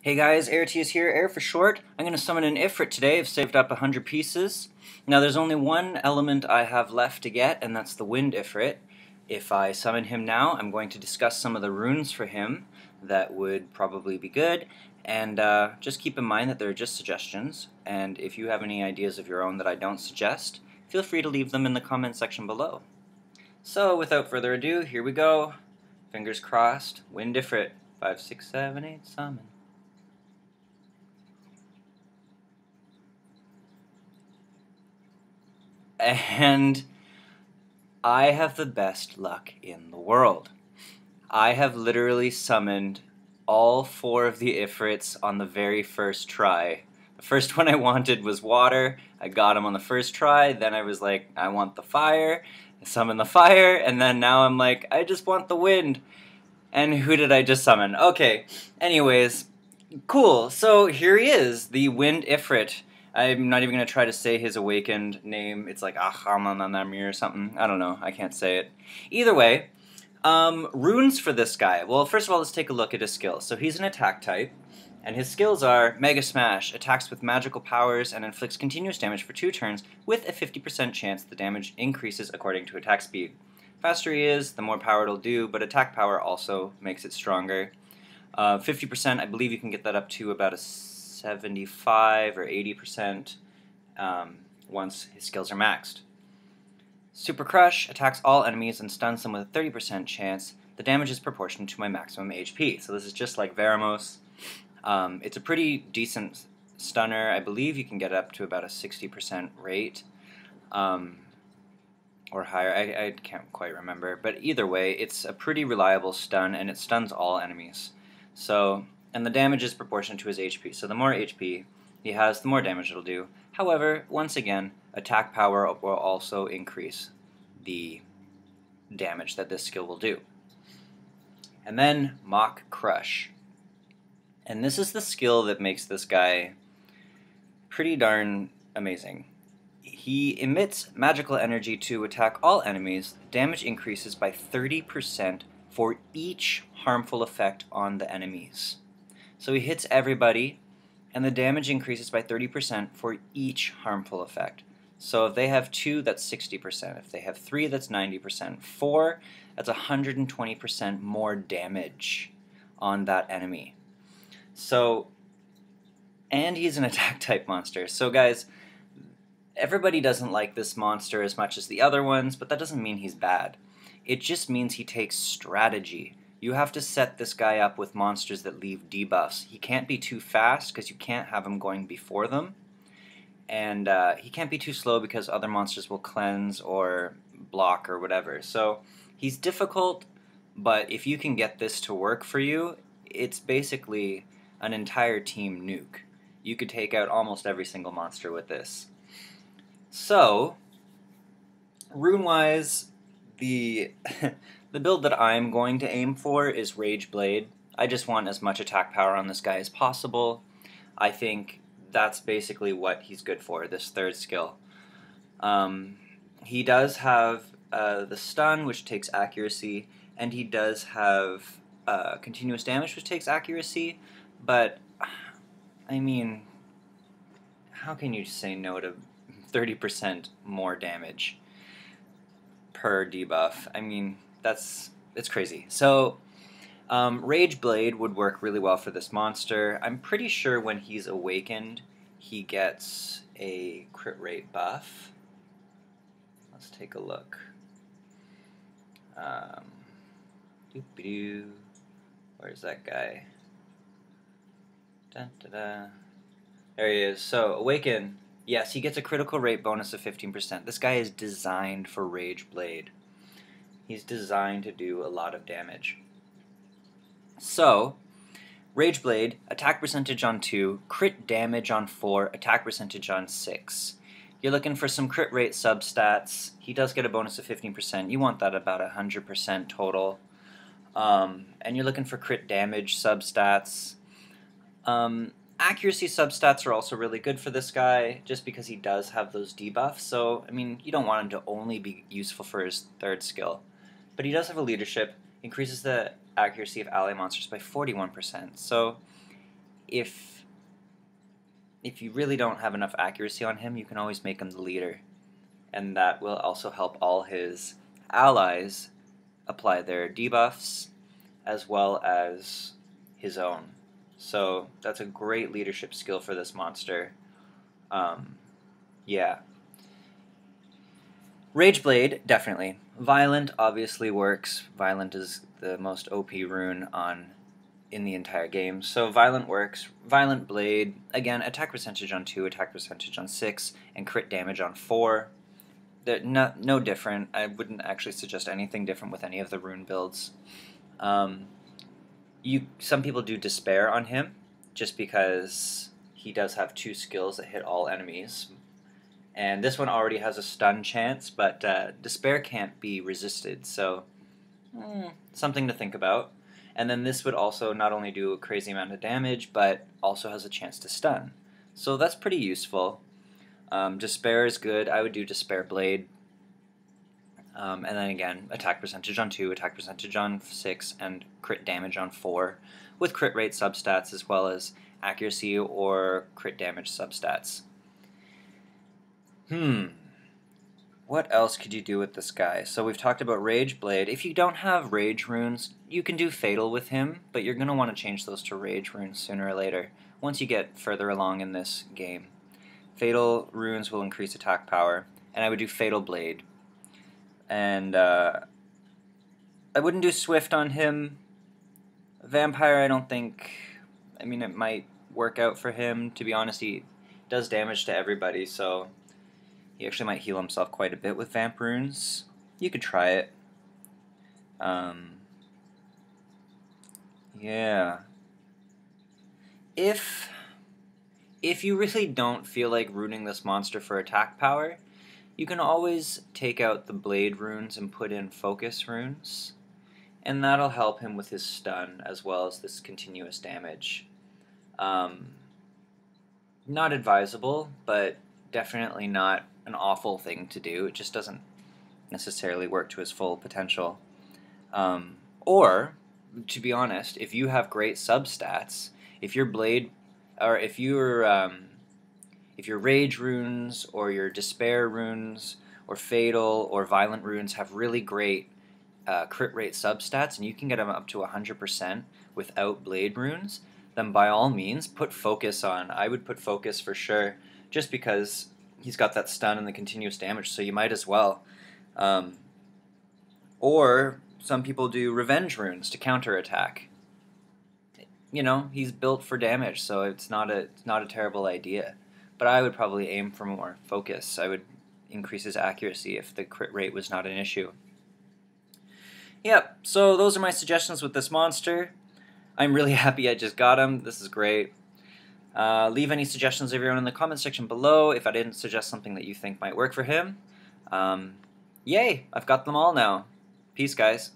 Hey guys, AirT is here, Air for short. I'm going to summon an Ifrit today. I've saved up 100 pieces. Now there's only one element I have left to get, and that's the Wind Ifrit. If I summon him now, I'm going to discuss some of the runes for him that would probably be good, and just keep in mind that they're just suggestions, and if you have any ideas of your own that I don't suggest, feel free to leave them in the comment section below. So without further ado, here we go. Fingers crossed. Wind Ifrit. 5, 6, 7, 8, summon. And I have the best luck in the world. I have literally summoned all 4 of the Ifrits on the very first try. The first one I wanted was water. I got him on the first try. Then I was like, I want the fire. I summoned the fire. And then now I'm like, I just want the wind. And who did I just summon? Okay, anyways, cool. So here he is, the Wind Ifrit. I'm not even going to try to say his awakened name. It's like Ahamananamir or something. I don't know. I can't say it. Either way, runes for this guy. Well, first of all, let's take a look at his skills. So he's an attack type, and his skills are Mega Smash, attacks with magical powers and inflicts continuous damage for 2 turns with a 50% chance the damage increases according to attack speed. Faster he is, the more power it'll do, but attack power also makes it stronger. 50%, I believe you can get that up to about a 75 or 80% once his skills are maxed. Super Crush attacks all enemies and stuns them with a 30% chance. The damage is proportional to my maximum HP. So this is just like Veramos. It's a pretty decent stunner. I believe you can get up to about a 60% rate. Or higher, I can't quite remember. But either way, it's a pretty reliable stun, and it stuns all enemies. So, and the damage is proportional to his HP. So the more HP he has, the more damage it'll do. However, once again, attack power will also increase the damage that this skill will do. And then Mach Crush. And this is the skill that makes this guy pretty darn amazing. He emits magical energy to attack all enemies. Damage increases by 30% for each harmful effect on the enemies. So he hits everybody, and the damage increases by 30% for each harmful effect. So if they have 2, that's 60%. If they have 3, that's 90%. 4, that's 120% more damage on that enemy. So, and he's an attack type monster. So guys, everybody doesn't like this monster as much as the other ones, but that doesn't mean he's bad. It just means he takes strategy. You have to set this guy up with monsters that leave debuffs. He can't be too fast because you can't have him going before them. And he can't be too slow because other monsters will cleanse or block or whatever. So he's difficult, but if you can get this to work for you, it's basically an entire team nuke. You could take out almost every single monster with this. So, rune-wise, the build that I'm going to aim for is Rage Blade. I just want as much attack power on this guy as possible. I think that's basically what he's good for, this third skill. He does have the stun, which takes accuracy, and he does have continuous damage, which takes accuracy, but, I mean, how can you say no to 30% more damage per debuff? I mean, it's crazy. So, Rage Blade would work really well for this monster. I'm pretty sure when he's awakened, he gets a crit rate buff. Let's take a look. Where's that guy? Dun, da, da. There he is. So, awaken. Yes, he gets a critical rate bonus of 15%. This guy is designed for Rage Blade. He's designed to do a lot of damage. So, Rage Blade, attack percentage on 2, crit damage on 4, attack percentage on 6. You're looking for some crit rate substats. He does get a bonus of 15%. You want that about 100% total. And you're looking for crit damage substats. Accuracy substats are also really good for this guy, just because he does have those debuffs. So, I mean, you don't want him to only be useful for his third skill. But he does have a leadership, increases the accuracy of ally monsters by 41%. So, if you really don't have enough accuracy on him, you can always make him the leader. And that will also help all his allies apply their debuffs as well as his own. So that's a great leadership skill for this monster. Yeah. Rageblade, definitely. Violent obviously works. Violent is the most OP rune in the entire game. So Violent works. Violent Blade, again, attack percentage on 2, attack percentage on 6, and crit damage on 4. They're no different. I wouldn't actually suggest anything different with any of the rune builds. Some people do Despair on him, just because he does have 2 skills that hit all enemies. And this one already has a stun chance, but Despair can't be resisted, so something to think about. And then this would also not only do a crazy amount of damage, but also has a chance to stun. So that's pretty useful. Despair is good. I would do Despair Blade. And then again, attack percentage on 2, attack percentage on 6, and crit damage on 4, with crit rate substats as well as accuracy or crit damage substats. What else could you do with this guy? So we've talked about Rage Blade. If you don't have Rage runes, you can do Fatal with him, but you're going to want to change those to Rage runes sooner or later, once you get further along in this game. Fatal runes will increase attack power, and I would do Fatal Blade. And I wouldn't do Swift on him. Vampire, I don't think... I mean, it might work out for him. To be honest, he does damage to everybody, so he actually might heal himself quite a bit with Vamp runes. You could try it. Yeah. If you really don't feel like runing this monster for attack power, you can always take out the Blade runes and put in Focus runes, and that'll help him with his stun as well as this continuous damage. Not advisable, but definitely not an awful thing to do. It just doesn't necessarily work to his full potential. Or, to be honest, if you have great substats, if your Blade, or if your Rage runes or your Despair runes or Fatal or Violent runes have really great crit rate substats, and you can get them up to 100% without Blade runes, then by all means put Focus on. I would put Focus for sure, just because he's got that stun and the continuous damage, so you might as well. Or some people do Revenge runes to counterattack. You know, he's built for damage, so it's not a terrible idea. But I would probably aim for more Focus. I would increase his accuracy if the crit rate was not an issue. Yep, so those are my suggestions with this monster. I'm really happy I just got him. This is great. Leave any suggestions, everyone, in the comment section below if I didn't suggest something that you think might work for him. Yay, I've got them all now. Peace, guys.